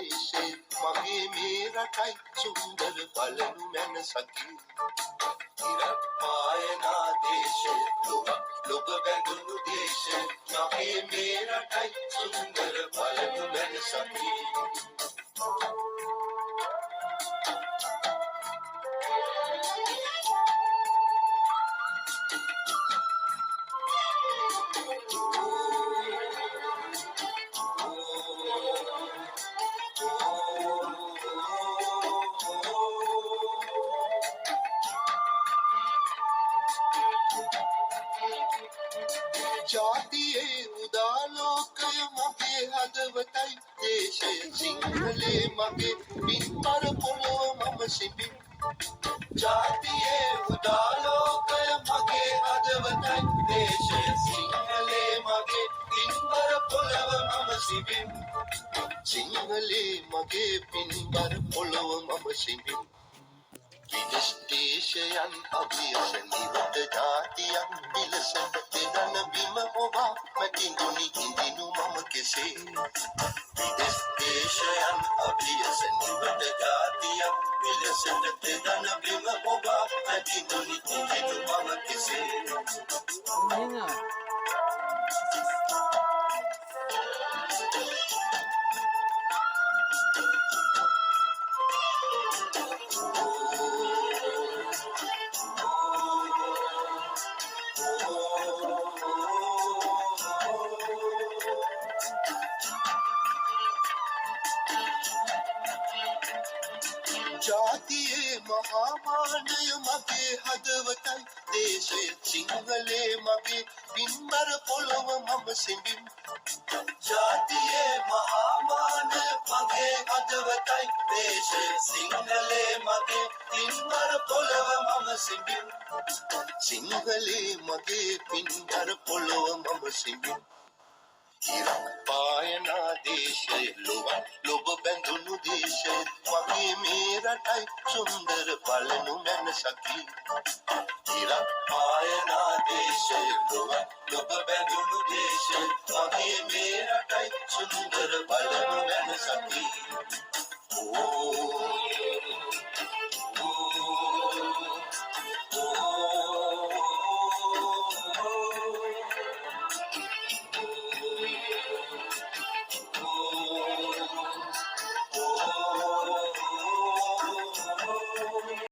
දේශේ මගේ මේ රටයි සුන්දර බලනු මැනසකි ඉරක් පායනා දේශේ ලොබ බැඳුණු දේශේ මගේ මේ රටයි සුන්දර බලනු මැනසකි ජාතියේ උදාලෝකය මගේ හදවතයි දේශය සිංහලේ මගේ පින්බර පොළොව මම සිඹින් ජාතියේ උදාලෝකය මගේ හදවතයි දේශය සිංහලේ මගේ පින්බර පොළොව මම සිඹින් සිංහලේ මගේ පින්බර පොළොව මම සිඹින් විදෙස් දේශයන් අභියස නිවත ජාතියක් පිලසට දෙදන බිම ඔබා මැතිඳුනි හිඳිනු මම කෙසේ විදෙස් දේශයන් අභියස නිවත ජාතියක් පිලසට දෙදන බිම ඔබා මැතිඳුනි හිඳිනු මම කෙසේ ජාතියේ මහාමානය මගේ හදවතයි දේශය සිංහලේ මගේ පින්බර පොළොව මම සිඹින් ජාතියේ මහාමානය මගේ හදවතයි දේශය සිංහලේ මගේ පින්බර පොළොව මම සිඹින් සිංහලේ මගේ පින්බර පොළොව මම සිඹින් ඉරක් පායනා දේශය ලොබ බැඳුණු දේශය මගේ මේ රටයි සුන්දර බලනු මැනසකි ඉරක් පායනා දේශය ලොබ බැඳුණු දේශය මගේ මේ රටයි සුන්දර බලනු මැනසකි